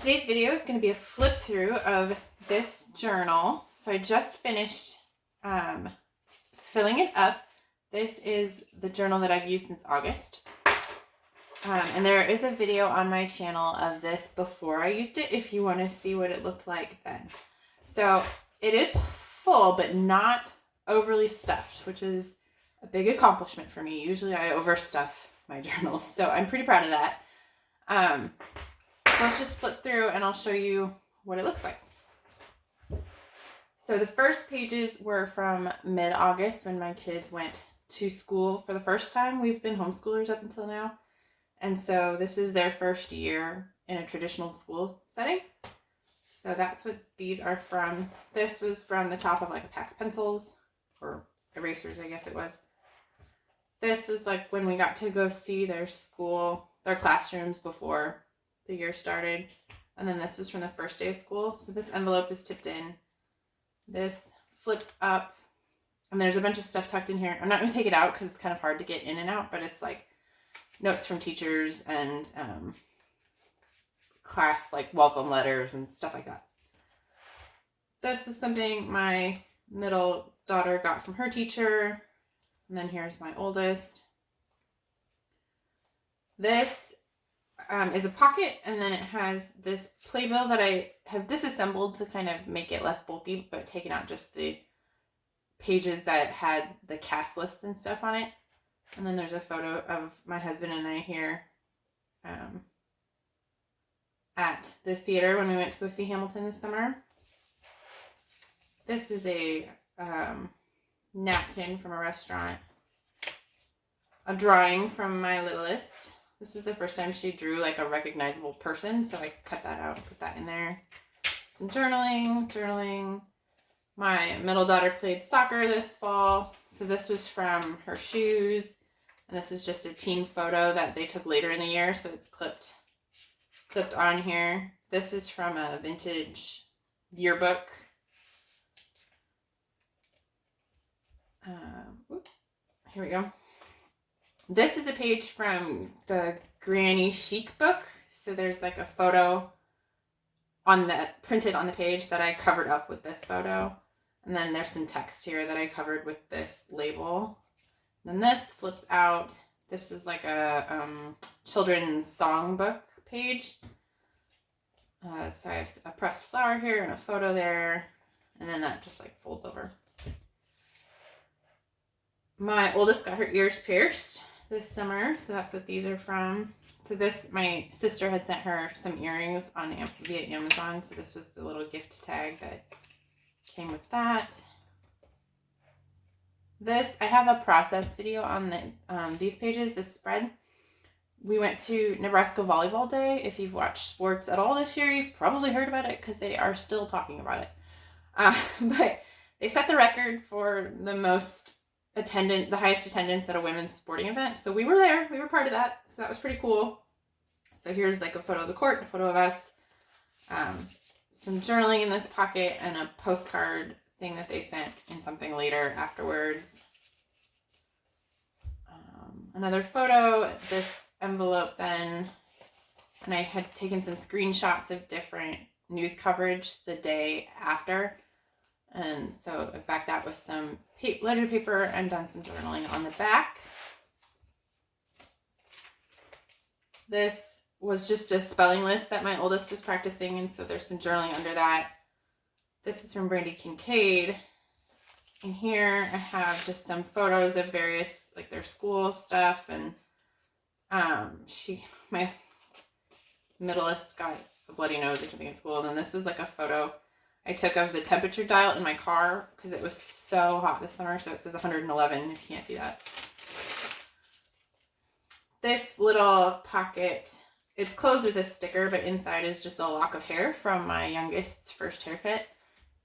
Today's video is going to be a flip through of this journal. So I just finished filling it up. This is the journal that I've used since August. And there is a video on my channel of this before I used it if you want to see what it looked like then. So it is full, but not overly stuffed, which is a big accomplishment for me. Usually I overstuff my journals, so I'm pretty proud of that. So let's just flip through and I'll show you what it looks like. So the first pages were from mid-August when my kids went to school for the first time. We've been homeschoolers up until now. And so this is their first year in a traditional school setting. So that's what these are from. This was from the top of like a pack of pencils or erasers, I guess it was. This was like when we got to go see their school, their classrooms before the year started. And then this was from the first day of school. So this envelope is tipped in. This flips up. And there's a bunch of stuff tucked in here. I'm not going to take it out because it's kind of hard to get in and out. But it's like notes from teachers and class like welcome letters and stuff like that. This is something my middle daughter got from her teacher. And then here's my oldest. This is a pocket, and then it has this playbill that I have disassembled to kind of make it less bulky, but taking out just the pages that had the cast list and stuff on it. And then there's a photo of my husband and I here at the theater when we went to go see Hamilton this summer. This is a napkin from a restaurant. A drawing from my littlest. This was the first time she drew like a recognizable person, so I cut that out and put that in there. Some journaling. My middle daughter played soccer this fall, so this was from her shoes. And this is just a team photo that they took later in the year, so it's clipped on here. This is from a vintage yearbook. Here we go. This is a page from the Granny Chic book. So there's like a photo printed on the page that I covered up with this photo. And then there's some text here that I covered with this label. Then this flips out. This is like a children's songbook page. So I have a pressed flower here and a photo there. And then that just like folds over. My oldest got her ears pierced this summer, so that's what these are from. So this, my sister had sent her some earrings via Amazon, so this was the little gift tag that came with that. This, I have a process video on these pages, this spread. We went to Nebraska Volleyball Day. If you've watched sports at all this year, you've probably heard about it because they are still talking about it. But they set the record for the highest attendance at a women's sporting event. So we were there. We were part of that. So that was pretty cool. So here's like a photo of the court, a photo of us, some journaling in this pocket, and a postcard thing that they sent in something later afterwards. Another photo, this envelope then, and I had taken some screenshots of different news coverage the day after. And so I backed that with some ledger paper and done some journaling on the back. This was just a spelling list that my oldest was practicing, and so there's some journaling under that. This is from Brandy Kincaid. And here I have just some photos of various, like their school stuff, and my middleest got a bloody nose or something at school, and then this was like a photo I took of the temperature dial in my car because it was so hot this summer. So it says 111 if you can't see that. This little pocket, it's closed with a sticker, but inside is just a lock of hair from my youngest's first haircut.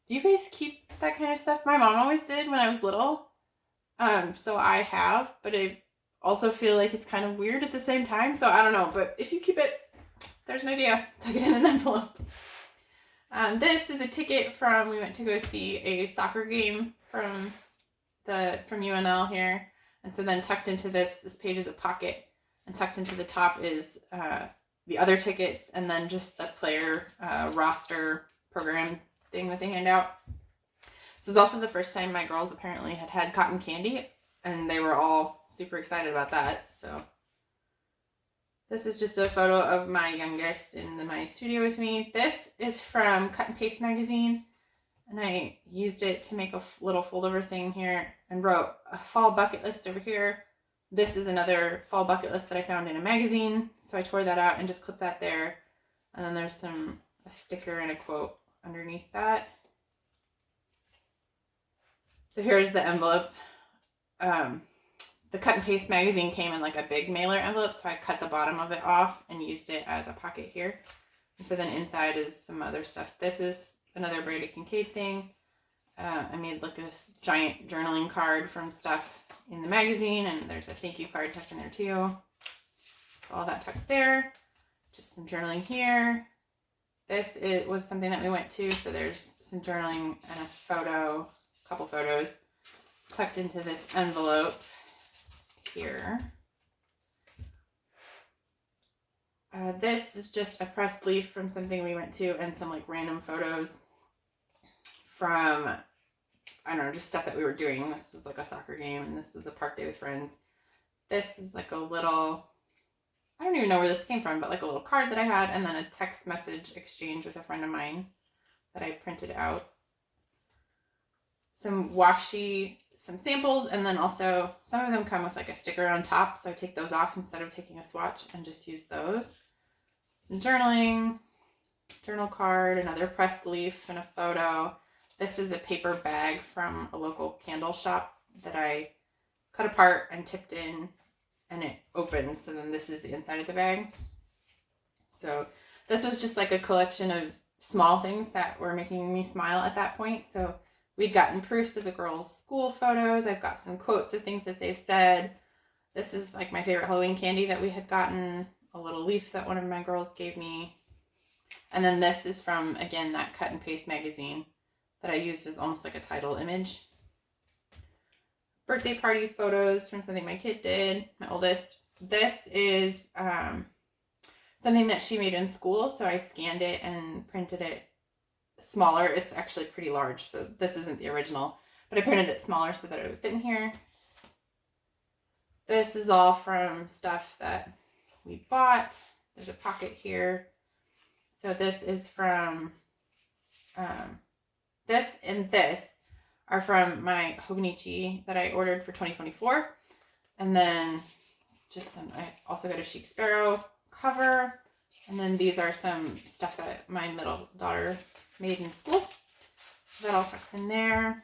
Do you guys keep that kind of stuff? My mom always did when I was little. So I have, but I also feel like it's kind of weird at the same time. So I don't know, but if you keep it, there's an idea. Tuck it in an envelope. This is a ticket we went to go see a soccer game from UNL here. And so then tucked into this page is a pocket, and tucked into the top is the other tickets, and then just the player roster program thing that they hand out. So it was also the first time my girls apparently had cotton candy, and they were all super excited about that. So this is just a photo of my youngest in my studio with me. This is from Cut and Paste magazine, and I used it to make a little fold-over thing here and wrote a fall bucket list over here. This is another fall bucket list that I found in a magazine, so I tore that out and just clipped that there. And then there's a sticker and a quote underneath that. So here's the envelope. The Cut and Paste magazine came in like a big mailer envelope, so I cut the bottom of it off and used it as a pocket here. And so then inside is some other stuff. This is another Brady Kincaid thing. I made like a giant journaling card from stuff in the magazine, and there's a thank you card tucked in there too. So all that tucks there. Just some journaling here. It was something that we went to, so there's some journaling and a couple photos tucked into this envelope here. This is just a pressed leaf from something we went to, and some like random photos from, I don't know, just stuff that we were doing. This was like a soccer game, and this was a park day with friends. This is like a little, I don't even know where this came from, but like a little card that I had, and then a text message exchange with a friend of mine that I printed out. Some washi, some samples, and then also some of them come with like a sticker on top, so I take those off instead of taking a swatch and just use those. Some journaling, journal card, another pressed leaf, and a photo. This is a paper bag from a local candle shop that I cut apart and tipped in, and it opens, so then this is the inside of the bag. So this was just like a collection of small things that were making me smile at that point. So we'd gotten proofs of the girls' school photos. I've got some quotes of things that they've said. This is like my favorite Halloween candy that we had gotten, a little leaf that one of my girls gave me. And then this is from, again, that Cut and Paste magazine that I used as almost like a title image. Birthday party photos from something my kid did, my oldest. This is something that she made in school, so I scanned it and printed it smaller. It's actually pretty large, so this isn't the original, but I printed it smaller so that it would fit in here. This is all from stuff that we bought. There's a pocket here. So this is from, this and this are from my Hobonichi that I ordered for 2024. And then just some, I also got a Chic Sparrow cover. And then these are some stuff that my middle daughter made in school. That all tucks in there.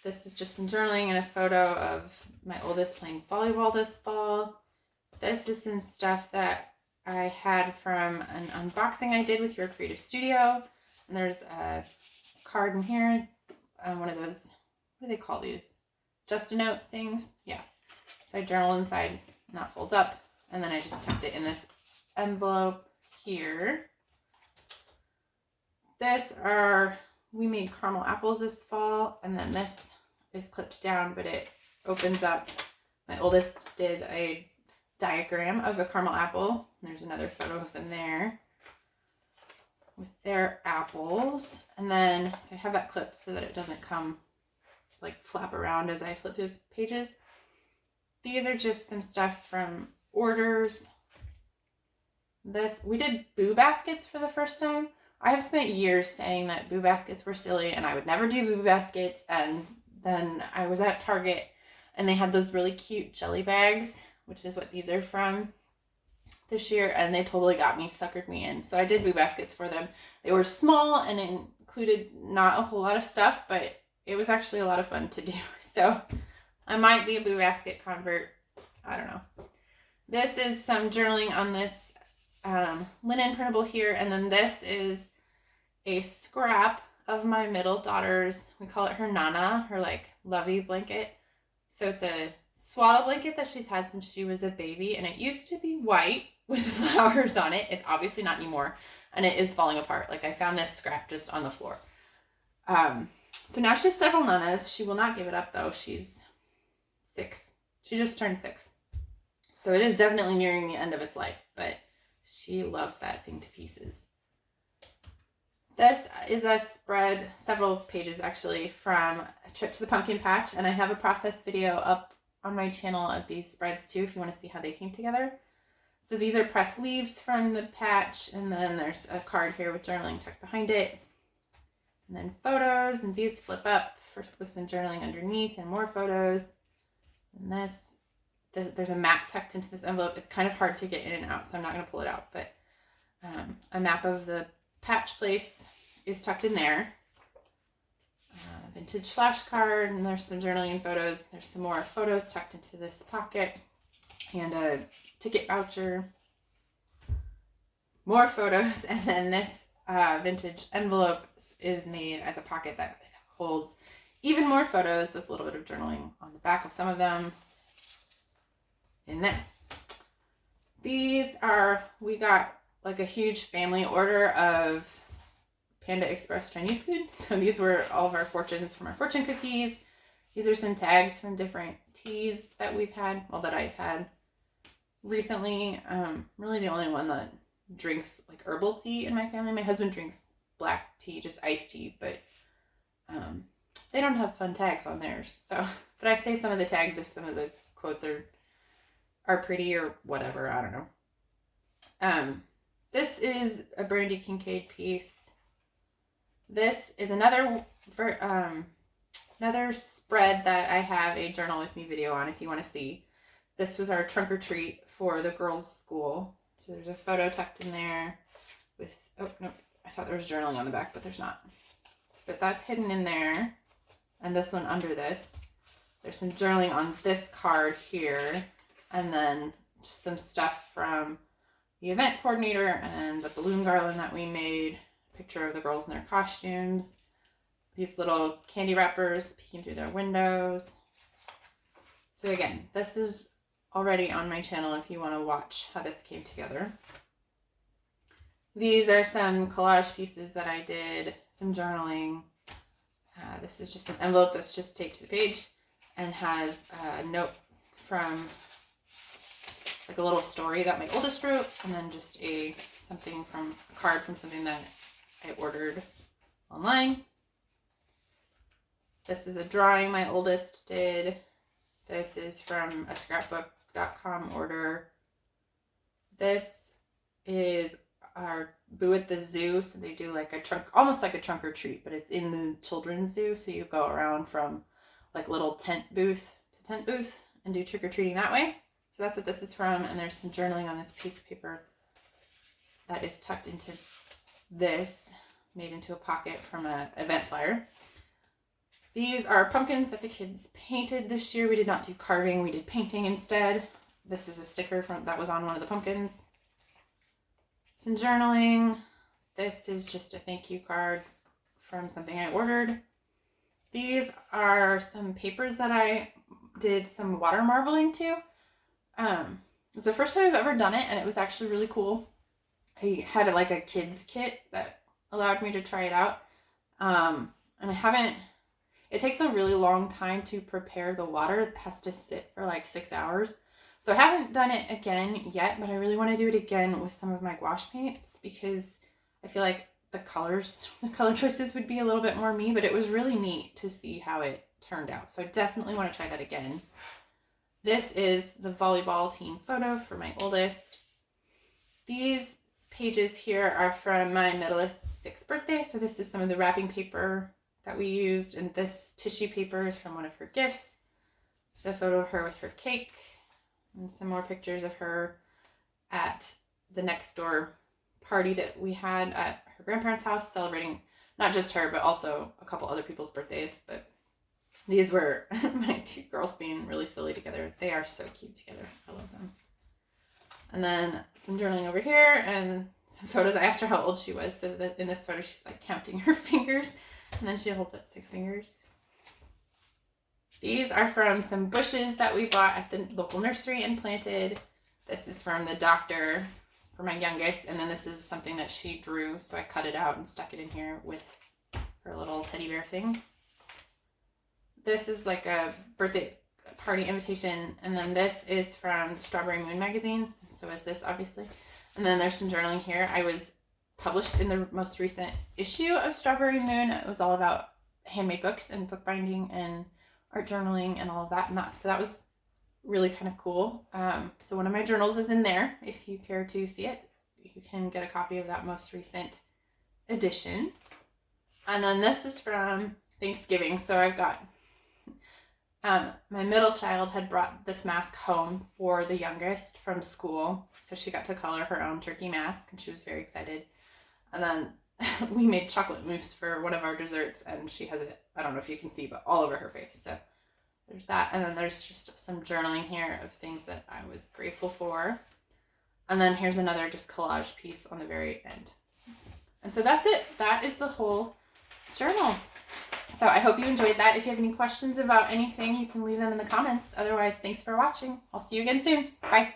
This is just some journaling and a photo of my oldest playing volleyball this fall. This is some stuff that I had from an unboxing I did with Your Creative Studio. And there's a card in here, one of those, what do they call these? Just a note things? Yeah. So I journal inside, and that folds up. And then I just tucked it in this envelope here. We made caramel apples this fall, and then this is clipped down, but it opens up. My oldest did a diagram of a caramel apple. There's another photo of them there with their apples. And then, so I have that clipped so that it doesn't come like flap around as I flip through the pages. These are just some stuff from orders. We did boo baskets for the first time. I have spent years saying that boo baskets were silly and I would never do boo baskets. And then I was at Target and they had those really cute jelly bags, which is what these are from this year. And they totally got me, suckered me in. So I did boo baskets for them. They were small and included not a whole lot of stuff, but it was actually a lot of fun to do. So I might be a boo basket convert. I don't know. This is some journaling on this linen printable here. And then this is a scrap of my middle daughter's, we call it her Nana, her like lovey blanket. So it's a swaddle blanket that she's had since she was a baby. And it used to be white with flowers on it. It's obviously not anymore. And it is falling apart. Like I found this scrap just on the floor. So now she has several Nanas. She will not give it up though. She's 6. She just turned 6. So it is definitely nearing the end of its life, but she loves that thing to pieces. This is a spread, several pages actually, from a trip to the pumpkin patch, and I have a process video up on my channel of these spreads too if you want to see how they came together. So these are pressed leaves from the patch, and then there's a card here with journaling tucked behind it. And then photos, and these flip up, first with some journaling underneath and more photos. And there's a map tucked into this envelope. It's kind of hard to get in and out, so I'm not going to pull it out, but a map of the patch place is tucked in there. Vintage flashcard, and there's some journaling and photos. There's some more photos tucked into this pocket, and a ticket voucher, more photos, and then this vintage envelope is made as a pocket that holds even more photos with a little bit of journaling on the back of some of them in there. These are, we got like a huge family order of Panda Express Chinese food. So these were all of our fortunes from our fortune cookies. These are some tags from different teas that we've had, well, that I've had recently. Really the only one that drinks like herbal tea in my family. My husband drinks black tea, just iced tea, but they don't have fun tags on theirs. So, but I saved some of the tags if some of the quotes are pretty or whatever. I don't know. This is a Brandy Kincaid piece. This is another spread that I have a journal with me video on if you want to see. This was our trunk or treat for the girls' school. So there's a photo tucked in there with, oh no, I thought there was journaling on the back, but there's not. But that's hidden in there. And this one under this. There's some journaling on this card here. And then just some stuff from the event coordinator and the balloon garland that we made. Picture of the girls in their costumes. These little candy wrappers peeking through their windows. So again, this is already on my channel if you want to watch how this came together. These are some collage pieces that I did, some journaling. This is just an envelope that's just taped to the page and has a note from like a little story that my oldest wrote, and then just a card from something that I ordered online. This is a drawing my oldest did. This is from a scrapbook.com order. This is our Boo at the Zoo. So they do like a trunk, almost like a trunk or treat, but it's in the children's zoo. So you go around from like little tent booth to tent booth and do trick or treating that way. So that's what this is from. And there's some journaling on this piece of paper that is tucked into this, made into a pocket from an event flyer. These are pumpkins that the kids painted this year. We did not do carving, we did painting instead. This is a sticker that was on one of the pumpkins. Some journaling. This is just a thank you card from something I ordered. These are some papers that I did some water marbling to. It was the first time I've ever done it, and it was actually really cool. I had like a kids kit that allowed me to try it out. And it takes a really long time to prepare the water. It has to sit for like 6 hours. So I haven't done it again yet, but I really want to do it again with some of my gouache paints because I feel like the color choices would be a little bit more me, but it was really neat to see how it turned out. So I definitely want to try that again. This is the volleyball team photo for my oldest. These pages here are from my middleist's 6th birthday. So this is some of the wrapping paper that we used, and this tissue paper is from one of her gifts. There's a photo of her with her cake, and some more pictures of her at the next door party that we had at her grandparents' house, celebrating not just her, but also a couple other people's birthdays. But these were my 2 girls being really silly together. They are so cute together. I love them. And then some journaling over here, and some photos. I asked her how old she was, so that in this photo she's like counting her fingers. And then she holds up 6 fingers. These are from some bushes that we bought at the local nursery and planted. This is from the doctor for my youngest. And then this is something that she drew. So I cut it out and stuck it in here with her little teddy bear thing. This is like a birthday party invitation. And then this is from Strawberry Moon magazine. So is this, obviously. And then there's some journaling here. I was published in the most recent issue of Strawberry Moon. It was all about handmade books and bookbinding and art journaling and all of that. So that was really kind of cool. So one of my journals is in there. If you care to see it, you can get a copy of that most recent edition. And then this is from Thanksgiving. So I've got my middle child had brought this mask home for the youngest from school. So she got to color her own turkey mask and she was very excited. And then we made chocolate mousse for one of our desserts and she has it, I don't know if you can see, but all over her face. So there's that. And then there's just some journaling here of things that I was grateful for. And then here's another just collage piece on the very end. And so that's it. That is the whole journal. So I hope you enjoyed that. If you have any questions about anything, you can leave them in the comments. Otherwise, thanks for watching. I'll see you again soon. Bye.